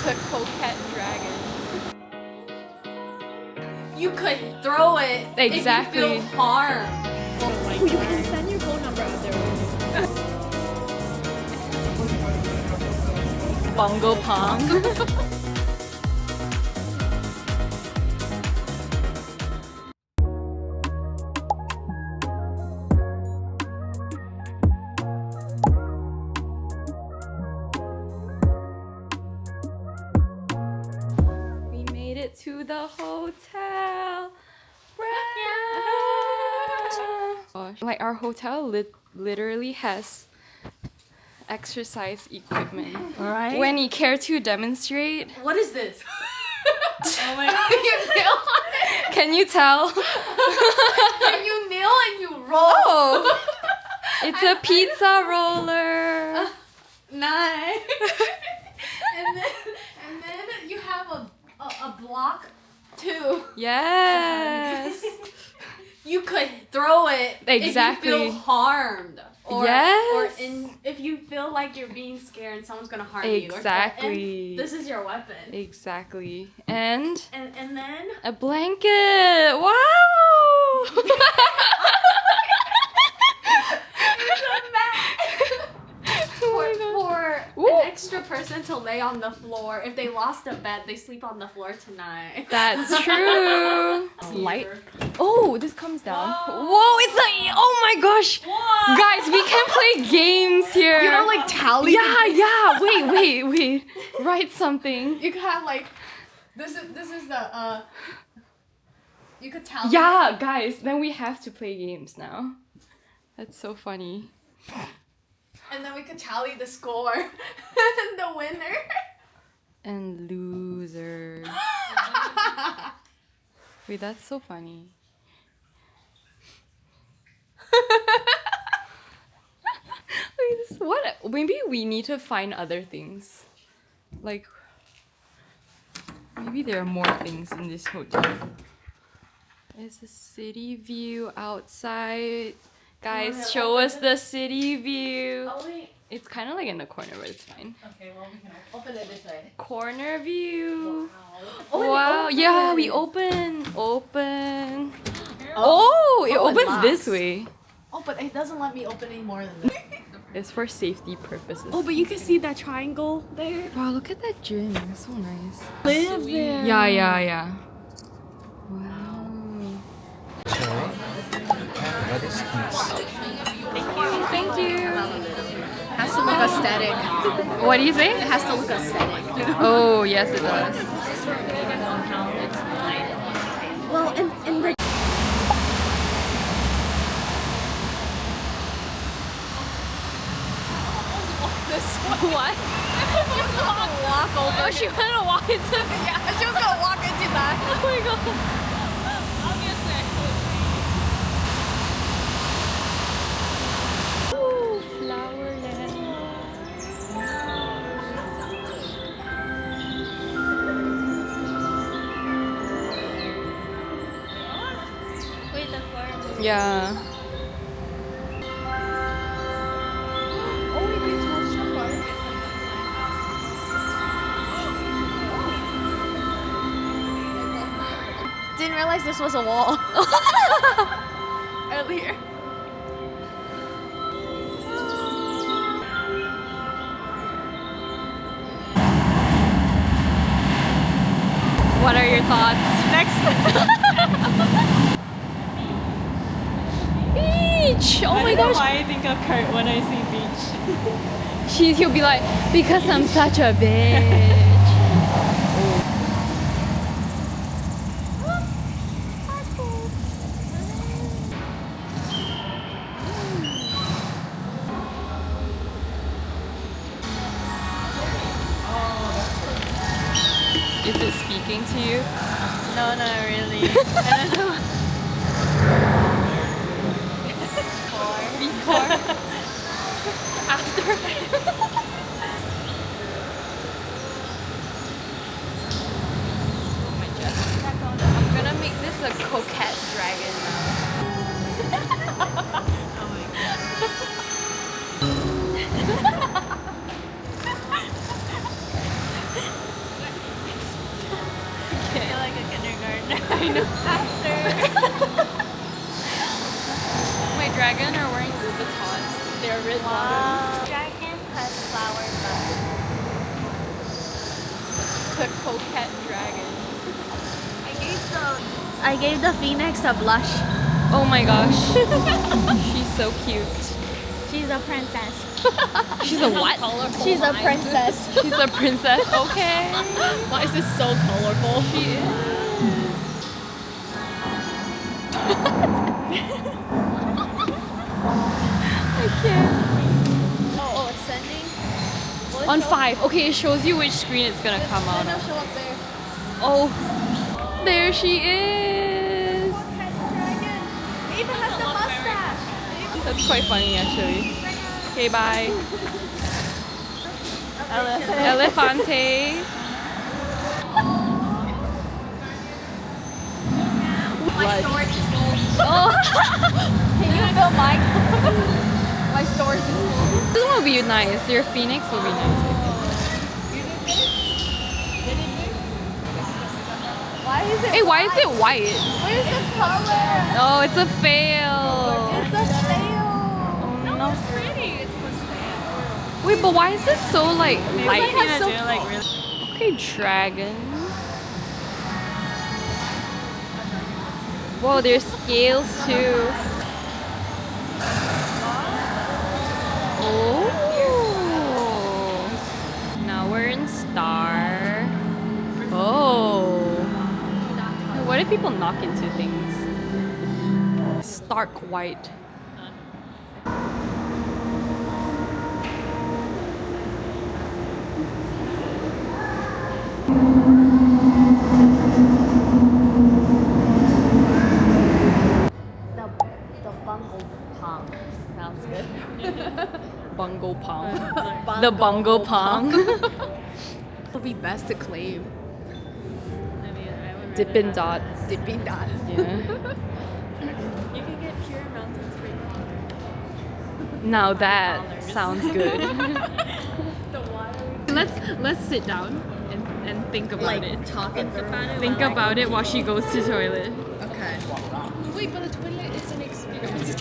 a coquette dragon. You could throw it Exactly. if you feel harm. You can send your phone number out there. Bongo pong. We made it to the hotel. Gosh. Like our hotel literally has exercise equipment. Alright. Wenny, care to demonstrate? What is this? Oh my god. You kneel Can you tell? and you kneel and you roll. Oh, it's a pizza roller. Nice. and then you have a block too. Yes. You could throw it Exactly. if you feel harmed. Or, Yes. if you feel like you're being scared and someone's gonna harm you. Exactly. And this is your weapon. Exactly. And And then a blanket. Wow. for Ooh. an extra person to lay on the floor. If they lost a bet, they sleep on the floor tonight. That's true. Light. Oh, this comes down. Whoa. Whoa, it's like, oh my gosh. Whoa. Guys, we can play games here. You know, like tally. Yeah. Wait. Write something. You could have like this is the you could tally. Yeah, guys, then we have to play games now. That's so funny. And then we could tally the score and the winner. And loser. Wait, that's so funny. Wait, what? Maybe we need to find other things. Like, maybe there are more things in this hotel. There's a city view outside. Guys, show us the city view. Oh wait. It's kind of like in the corner, but it's fine. Okay, well we can open it this way. Corner view. Oh, Wow. Yeah, we open. Oh, it Oh, it opens locks. this way. Oh, but it doesn't let me open any more than this. It's for safety purposes. Oh, but you can see that triangle there. Wow, look at that gym. It's so nice. Live there. Yeah. Wow. Thank you. Has to look aesthetic. What do you say? It has to look aesthetic. Oh, yes, it does. Well, in the What? She's gonna walk over. Oh, she went to walk into. Yeah, she was gonna walk into that. Oh my god. Ooh, Flowerland. wait, the farm. Yeah. Oh, we can touch the park. Didn't realize this was a wall. Earlier. What are your thoughts? Next. Beach! Oh my I don't know gosh. why I think of Kurt when I see beach. He'll be like, because I'm such a bitch. Is it speaking to you? No, not really. I don't know. Before? After? I'm gonna make this a coquette dragon now. I know. My dragon are wearing Louboutins. They're red bottoms. Dragon has flower buds. It's a coquette dragon. I gave the phoenix a blush. Oh my gosh. She's so cute. She's a princess. She's a what? She's a princess. She's a princess. Okay. Why is this so colorful? She is. I can't. Oh, it's sending? On 5. Okay, it shows you which screen it's gonna come out It'll on. show up there. Oh, there she is. Dragon. It even has the mustache. That's quite funny actually. Okay, bye. Elefante. My storage is full. Oh, Can you fill mine? My storage is full. this one will be nice. Your phoenix will be nice. Why is it? Hey, why is it white? Where's the color? Oh, it's a fail. It's a fail. No, it's pretty. It's for Wait, but why is this so like light? has so- Okay, dragon. Whoa, there's scales too. Oh. Now we're in star. Oh. Hey, what if people knock into things? Stark white. The bungle pong. Sounds good. Bungo pong. The bungo pong. It'll be best to claim. Dippin' dots. Dipping dots. Yeah. You can get pure mountain spring. Now that sounds good. The water. Let's sit down and think about it. talking about it. Think about it while she goes to toilet. Okay. Wait, but the toilet is an experience.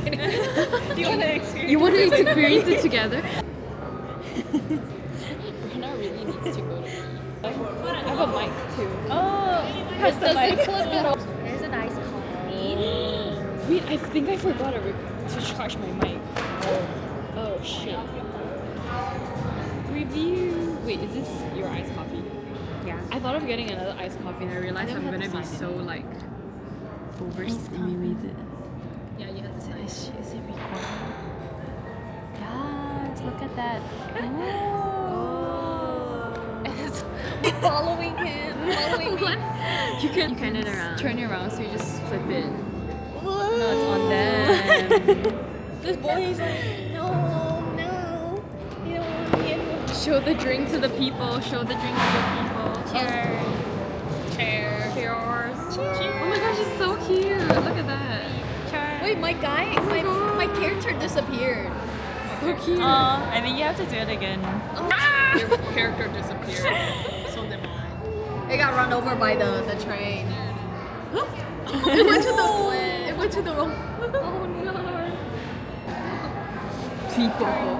Do you want to experience? You want to experience it together? Brenna really needs to go to pee. I have a mic too. Oh, press the Does it mic. clip it up? There's a nice coffee. Wait, I think I forgot to charge my mic. Oh shit. Review. Wait, is this your iced coffee? Yeah. I thought of getting another iced coffee and I realized I'm gonna be so like overstimulated. Yeah, you have to say. Is it recording? Yes, look at that. Oh. Following him. Following me. You can turn it around. Turn it around so you just flip it. No, it's on them. This boy is like, no, no. You don't want me anymore. Show the drink to the people. Show the drink to the people. Cheers. Cheers. Cheers. Cheers. Oh my gosh, it's so cute. Look at that. Cheers. Wait, my guy, my character disappeared. So cute. I think you have to do it again. Your character disappeared. So did mine. It got run over by the train. It went to the. It went to the wrong. Oh no. People.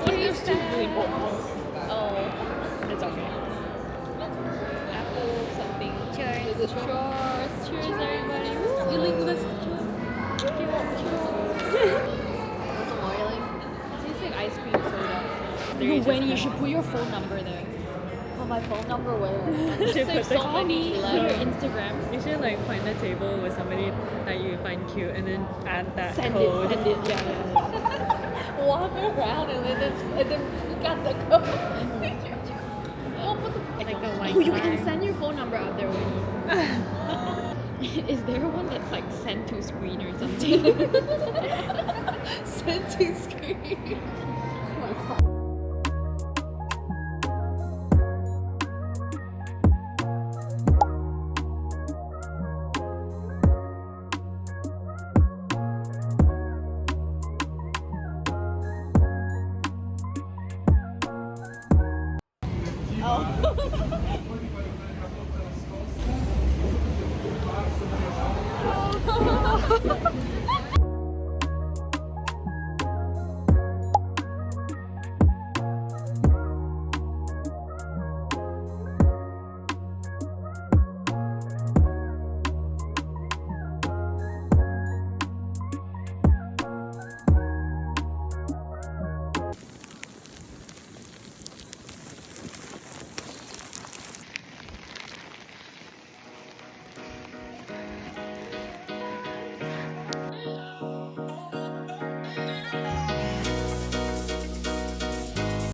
There's two Oh. It's okay. Apple something. Cheers. Cheers. Cheers, everybody. Cheers. What's the oiling? It tastes like ice cream soda. No, when you should put your phone number there. Oh, my phone number where? You should It's put so funny. Put your Instagram. You should like find a table with somebody that you find cute and then add that code. Send it. Yeah. Walk around and then you got the code. Like the white Oh, you can send your phone number out there when you. Is there one that's like send to screen or something? Send to screen.